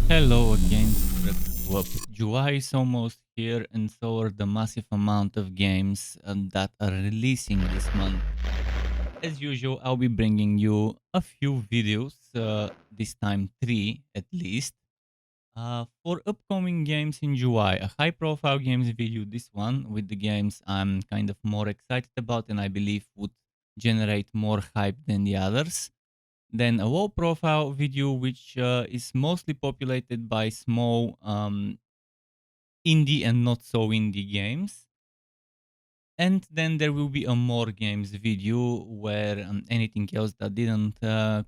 Hello again, Swap. July is almost here, and so are the massive amount of games that are releasing this month. As usual, I'll be bringing you a few videos, this time three at least, for upcoming games in July. A high-profile games video, this one, with the games I'm kind of more excited about and I believe would generate more hype than the others. Then a low profile video, which is mostly populated by small indie and not so indie games. And then there will be a more games video where anything else that didn't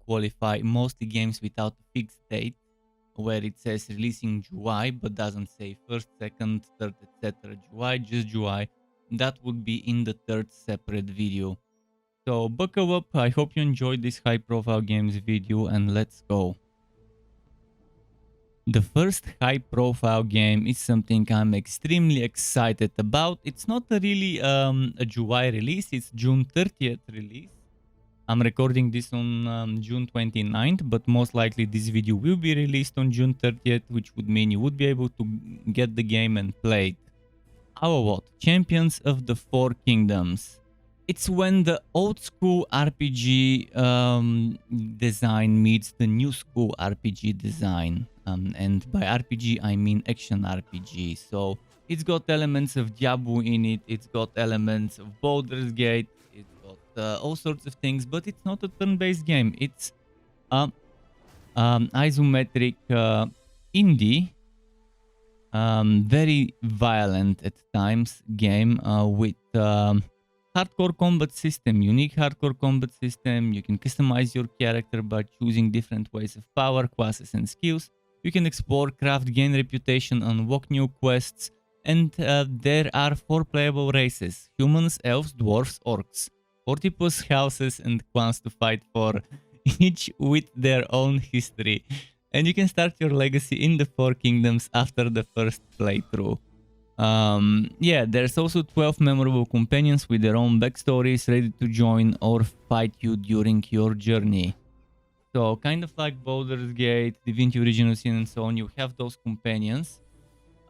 qualify, mostly games without a fixed date, where it says releasing July but doesn't say first, second, third, etc. July, just July. That would be in the third separate video. So buckle up, I hope you enjoyed this high profile games video and let's go. The first high profile game is something I'm extremely excited about. It's not really a July release, it's June 30th release. I'm recording this on June 29th, but most likely this video will be released on June 30th, which would mean you would be able to get the game and play it. Alaloth, Champions of the Four Kingdoms. It's when the old school RPG design meets the new school RPG design. And by RPG, I mean action RPG. So it's got elements of Diablo in it, it's got elements of Baldur's Gate, it's got all sorts of things, but it's not a turn-based game. It's isometric indie, very violent at times game with hardcore combat system, unique hardcore combat system. You can customize your character by choosing different ways of power, classes and skills. You can explore, craft, gain reputation, unlock new quests, and there are 4 playable races: humans, elves, dwarves, orcs. 40 plus houses and clans to fight for, each with their own history. And you can start your legacy in the Four Kingdoms after the first playthrough. Yeah, there's also 12 memorable companions with their own backstories ready to join or fight you during your journey. So kind of like Baldur's Gate, Divinity Original Sin and so on, you have those companions.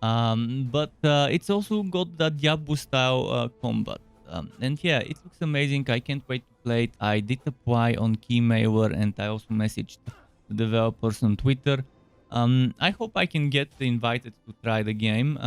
But it's also got that Diablo style combat. And yeah, it looks amazing. I can't wait to play it. I did apply on Keymailer and I also messaged the developers on Twitter. I hope I can get invited to try the game.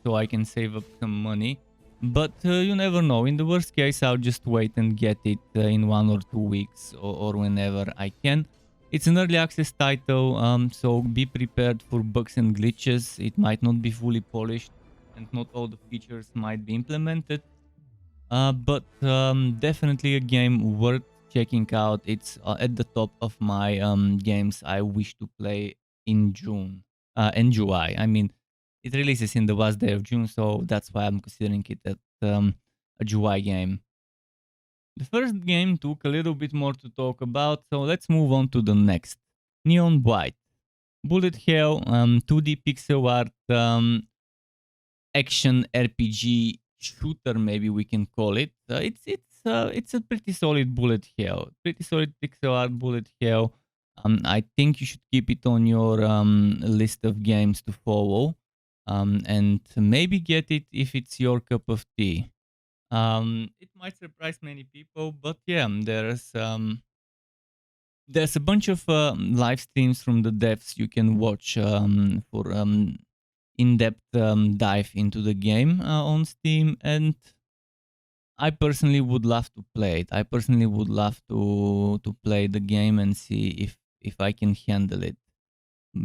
So I can save up some money. But you never know. In the worst case, I'll just wait and get it in 1 or 2 weeks or whenever I can. It's an early access title, so be prepared for bugs and glitches. It might not be fully polished and not all the features might be implemented. But definitely a game worth checking out. It's at the top of my games I wish to play in June and July. I mean, it releases in the last day of June, so that's why I'm considering it a July game. The first game took a little bit more to talk about, so let's move on to the next. Neon Blight. Bullet Hell, 2D pixel art, action RPG shooter, maybe we can call it. It's a pretty solid bullet hell, pretty solid pixel art bullet hell. I think you should keep it on your list of games to follow, and maybe get it if it's your cup of tea. It might surprise many people, but yeah, there's a bunch of live streams from the devs you can watch for in-depth dive into the game on Steam, and I personally would love to play it. I personally would love to play the game and see if I can handle it,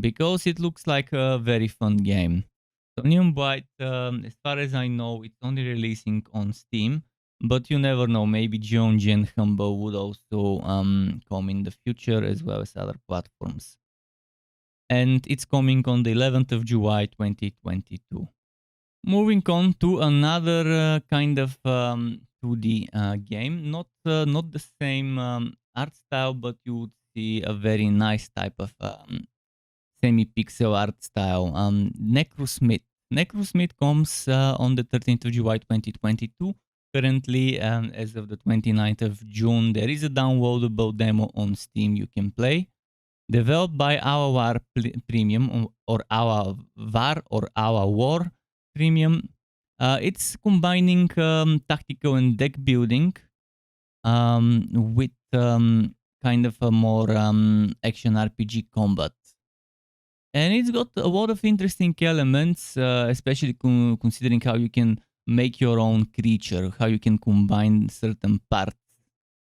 because it looks like a very fun game. So Neon Blight, as far as I know, it's only releasing on Steam, but you never know. Maybe Geonji and Humble would also come in the future, as well as other platforms. And it's coming on the 11th of July 2022. Moving on to another kind of 2D game, not the same art style, but you would see a very nice type of semi-pixel art style. Necrosmith. Necrosmith comes on the 13th of July 2022. Currently, as of the 29th of June, there is a downloadable demo on Steam you can play. Developed by Alawar Premium or Alawar Premium. It's combining tactical and deck building with kind of a more action RPG combat. And it's got a lot of interesting elements, especially considering how you can make your own creature, how you can combine certain parts.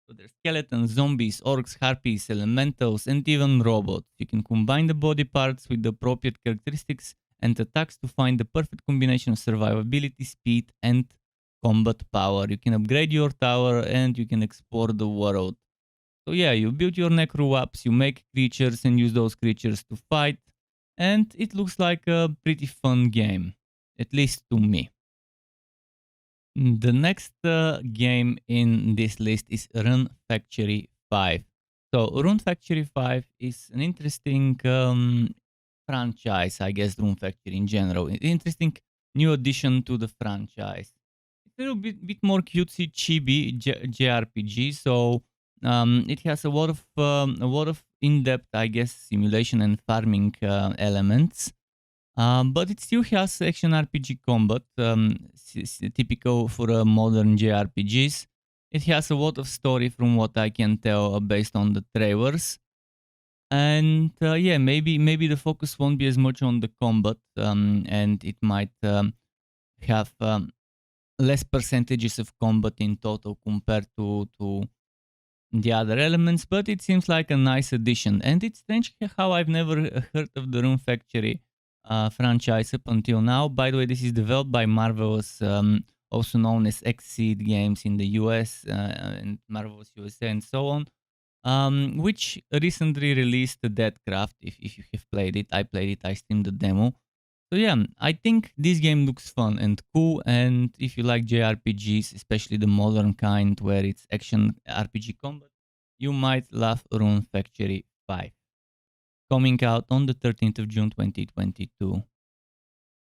So there's skeletons, zombies, orcs, harpies, elementals, and even robots. You can combine the body parts with the appropriate characteristics and attacks to find the perfect combination of survivability, speed, and combat power. You can upgrade your tower and you can explore the world. So yeah, you build your necro-waps, you make creatures and use those creatures to fight. And it looks like a pretty fun game, at least to me. The next game in this list is Rune Factory 5. So Rune Factory 5 is an interesting franchise, I guess, Rune Factory in general. Interesting new addition to the franchise. It's a little bit more cutesy, chibi JRPG, so it has a lot of in-depth, I guess, simulation and farming elements. But it still has action RPG combat, typical for modern JRPGs. It has a lot of story from what I can tell based on the trailers. And yeah, maybe the focus won't be as much on the combat, and it might have less percentages of combat in total compared to the other elements, but it seems like a nice addition. And it's strange how I've never heard of the Rune Factory franchise up until now. By the way, this is developed by Marvelous, also known as Xseed Games in the US and Marvelous USA and so on, which recently released the Deadcraft. If you have played it, I played it, I streamed the demo. So yeah, I think this game looks fun and cool, and if you like JRPGs, especially the modern kind where it's action RPG combat, you might love Rune Factory 5. Coming out on the 13th of June 2022.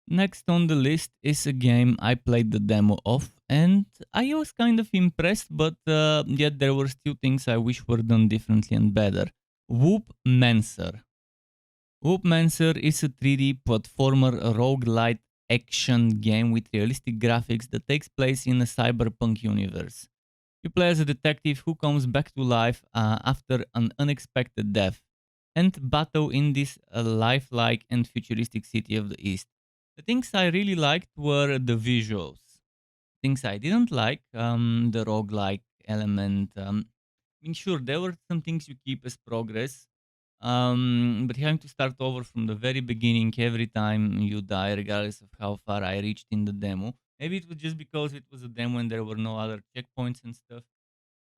Next on the list is a game I played the demo of, and I was kind of impressed, but yet there were still things I wish were done differently and better. Whoop Mancer. Whoopmancer is a 3D platformer roguelite action game with realistic graphics that takes place in a cyberpunk universe. You play as a detective who comes back to life after an unexpected death and battle in this lifelike and futuristic city of the East. The things I really liked were the visuals. Things I didn't like, the roguelike element. I mean, sure, there were some things you keep as progress, but having to start over from the very beginning every time you die, regardless of how far I reached in the demo. Maybe it was just because it was a demo and there were no other checkpoints and stuff.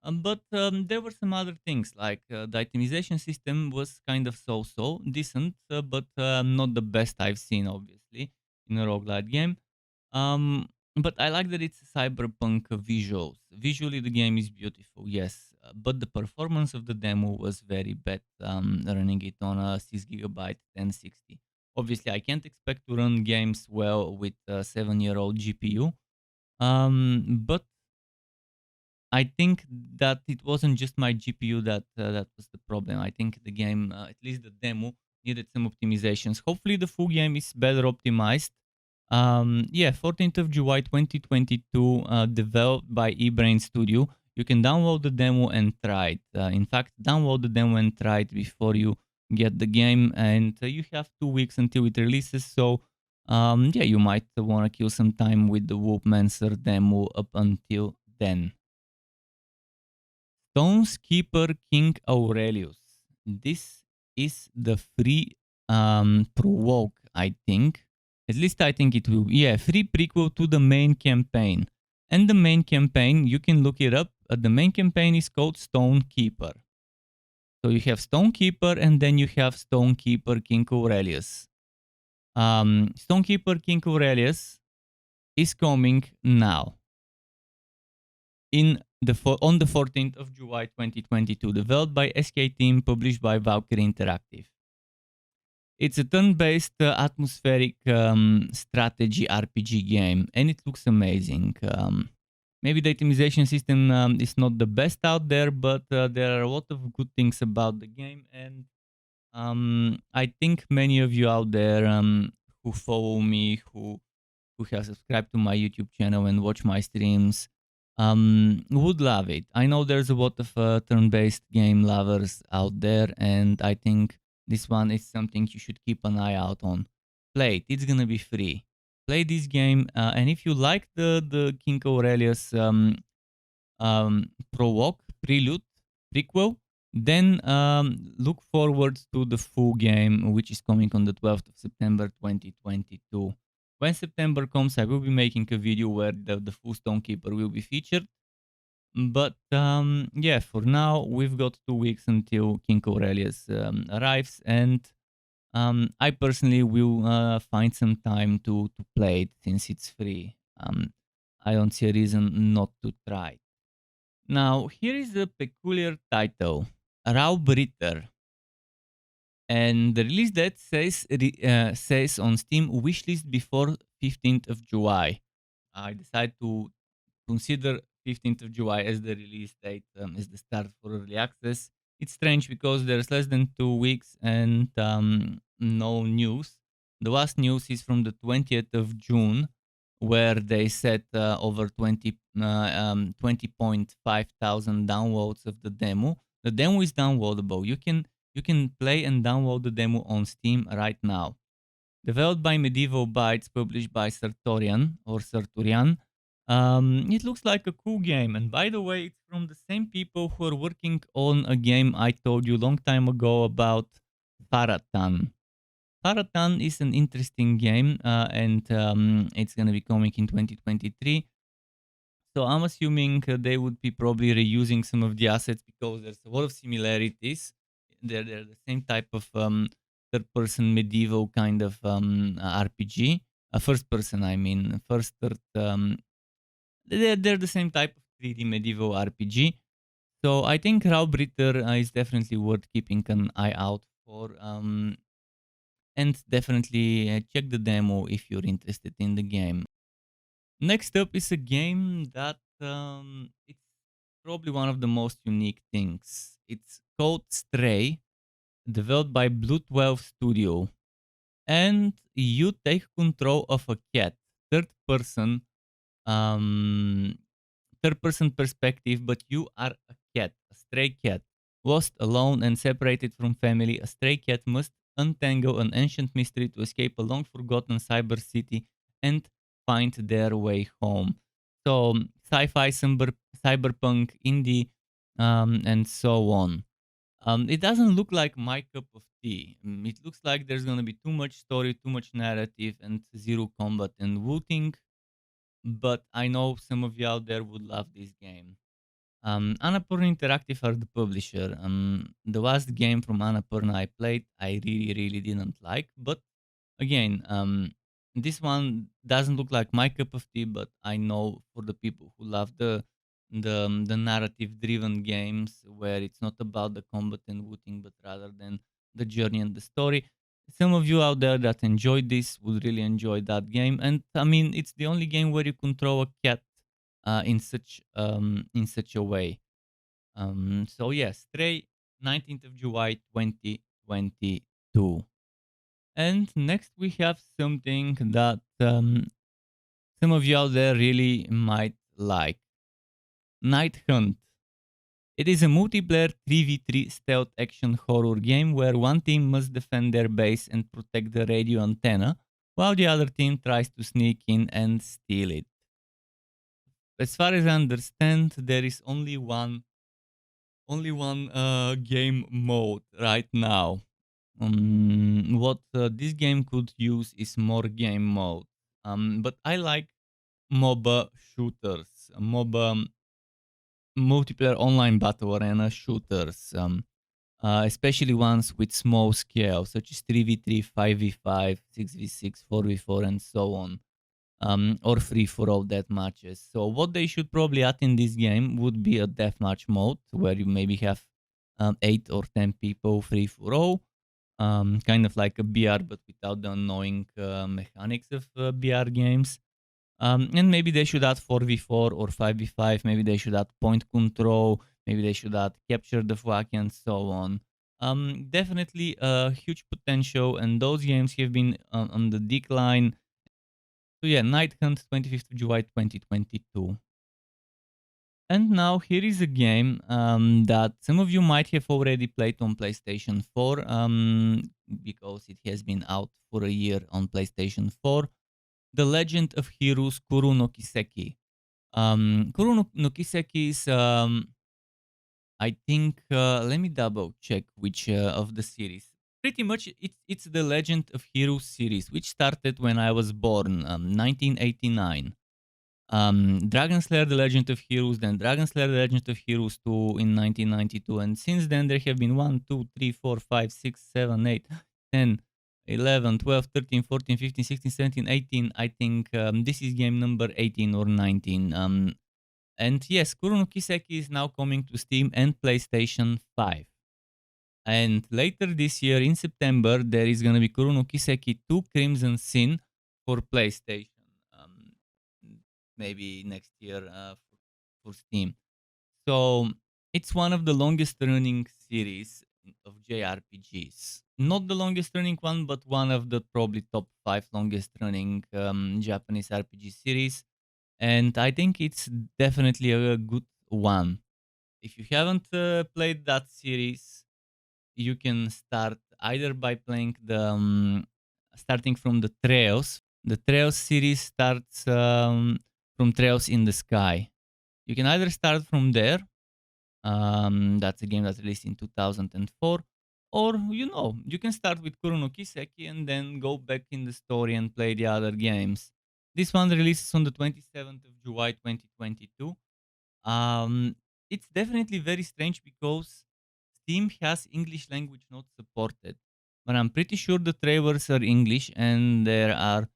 But there were some other things, like the itemization system was kind of so-so, decent, but not the best I've seen, obviously, in a roguelite game. But I like that it's cyberpunk visuals. Visually, the game is beautiful, yes, but the performance of the demo was very bad. Running it on a 6 GB 1060. Obviously, I can't expect to run games well with a 7-year-old GPU. But I think that it wasn't just my GPU that was the problem. I think the game, at least the demo, needed some optimizations. Hopefully, the full game is better optimized. Yeah, 14th of July 2022, developed by eBrain Studio. You can download the demo and try it. In fact, download the demo and try it before you get the game, and you have 2 weeks until it releases. So, yeah, you might want to kill some time with the Whoopmancer demo up until then. Stonekeeper King Aurelius. This is the free prologue, I think. At least I think it will be. Yeah, free prequel to the main campaign. And the main campaign, you can look it up. The main campaign is called Stonekeeper. So you have Stonekeeper and then you have Stonekeeper King Aurelius. Stonekeeper King Aurelius is coming now. On the 14th of July 2022, developed by SK Team, published by Valkyrie Interactive. It's a turn-based atmospheric strategy RPG game, and it looks amazing. Maybe the optimization system is not the best out there, but there are a lot of good things about the game, and I think many of you out there who follow me, who have subscribed to my YouTube channel and watch my streams, would love it. I know there's a lot of turn-based game lovers out there, and I think this one is something you should keep an eye out on. Play it. It's gonna be free. Play this game, and if you like the King Aurelius prologue, prelude, prequel, then look forward to the full game, which is coming on the 12th of September 2022. When September comes, I will be making a video where the full Stonekeeper will be featured. But yeah, for now, we've got 2 weeks until King Aurelius arrives, and I personally will find some time to play it since it's free. I don't see a reason not to try. Now, here is a peculiar title, Raub Ritter. And the release date says on Steam wishlist before 15th of July. I decided to consider 15th of July as the release date, as the start for early access. It's strange because there's less than 2 weeks and no news. The last news is from the 20th of June, where they said over 20.5 thousand downloads of the demo. The demo is downloadable. You can play and download the demo on Steam right now. Developed by Medieval Bytes, published by Sartorian or Sartorian. It looks like a cool game, and by the way, it's from the same people who are working on a game I told you a long time ago about, Faratan. Faratan is an interesting game, and it's gonna be coming in 2023. So I'm assuming they would be probably reusing some of the assets because there's a lot of similarities. They're the same type of third-person medieval kind of RPG. First-person, I mean, first, third. They're the same type of 3D medieval RPG. So I think Raubritter is definitely worth keeping an eye out for. And definitely check the demo if you're interested in the game. Next up is a game that it's probably one of the most unique things. It's called Stray, developed by Blue 12 Studio. And you take control of a cat, third person, um, third person perspective, but you are a cat, a stray cat. Lost, alone, and separated from family, a stray cat must untangle an ancient mystery to escape a long forgotten cyber city and find their way home. So, sci-fi, cyberpunk, indie, and so on. It doesn't look like my cup of tea. It looks like there's gonna be too much story, too much narrative, and zero combat and looting. But I know some of you out there would love this game. Annapurna Interactive are the publisher. The last game from Annapurna I played, I really didn't like. But again, this one doesn't look like my cup of tea. But I know for the people who love the narrative-driven games where it's not about the combat and looting, but rather than the journey and the story. Some of you out there that enjoyed this would really enjoy that game. And I mean, it's the only game where you control a cat in such a way. So yes, Stray, 19th of July 2022. And next we have something that some of you out there really might like. Night Hunt. It is a multiplayer 3v3 stealth action horror game where one team must defend their base and protect the radio antenna, while the other team tries to sneak in and steal it. As far as I understand, there is only one game mode right now. What this game could use is more game mode. But I like MOBA shooters, MOBA multiplayer online battle arena shooters, especially ones with small scale, such as 3v3, 5v5, 6v6, 4v4, and so on. Or free for all death matches. So what they should probably add in this game would be a deathmatch mode where you maybe have 8 or 10 people free for all, kind of like a BR but without the annoying mechanics of BR games. And maybe they should add 4v4 or 5v5. Maybe they should add point control. Maybe they should add capture the flag and so on. Definitely a huge potential, and those games have been on the decline. So yeah, Night Hunt, 25th of July 2022. And now here is a game that some of you might have already played on PlayStation 4 because it has been out for a year on PlayStation 4. The Legend of Heroes Kuru no Kiseki. Kuru no Kiseki is, I think, let me double check which of the series. Pretty much it's the Legend of Heroes series, which started when I was born, 1989. Dragon Slayer The Legend of Heroes, then Dragon Slayer The Legend of Heroes 2 in 1992, and since then there have been 1, 2, 3, 4, 5, 6, 7, 8, 10, 11, 12, 13, 14, 15, 16, 17, 18. I think this is game number 18 or 19. And yes, Kuru no Kiseki is now coming to Steam and PlayStation 5. And later this year in September, there is going to be Kuru no Kiseki 2 Crimson Sin for PlayStation. Maybe next year for Steam. So it's one of the longest running series of JRPGs. Not the longest running one, but one of the probably top 5 longest running Japanese RPG series. And I think it's definitely a good one. If you haven't played that series, you can start either by playing the starting from the Trails. The Trails series starts from Trails in the Sky. You can either start from there. That's a game that's released in 2004. Or, you can start with Kuru no Kiseki and then go back in the story and play the other games. This one releases on the 27th of July 2022. It's definitely very strange because Steam has English language not supported. But I'm pretty sure the trailers are English and there are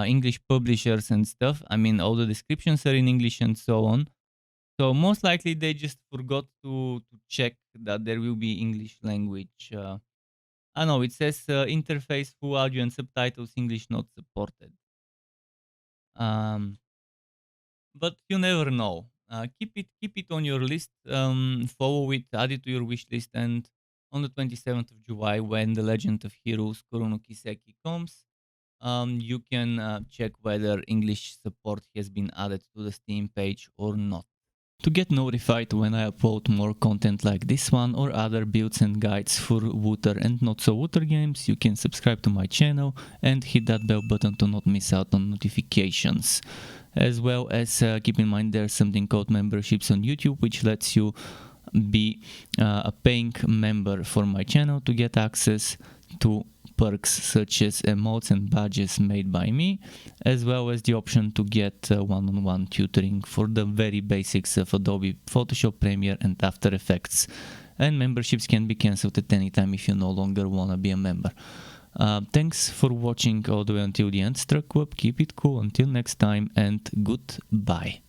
English publishers and stuff. I mean, all the descriptions are in English and so on. So most likely they just forgot to check that there will be English language. I know it says interface, full audio and subtitles, English not supported. But you never know. Keep it on your list. Follow it, add it to your wish list, and on the 27th of July, when the Legend of Heroes Kuru no Kiseki comes, you can check whether English support has been added to the Steam page or not. To get notified when I upload more content like this one or other builds and guides for Wooter and not so Wooter games, you can subscribe to my channel and hit that bell button to not miss out on notifications. As well as keep in mind there's something called memberships on YouTube, which lets you be a paying member for my channel to get access to perks such as emotes and badges made by me, as well as the option to get one-on-one tutoring for the very basics of Adobe Photoshop, Premiere and After Effects. And memberships can be cancelled at any time if you no longer want to be a member. Thanks for watching all the way until the end. Struck Web, keep it cool until next time, and goodbye.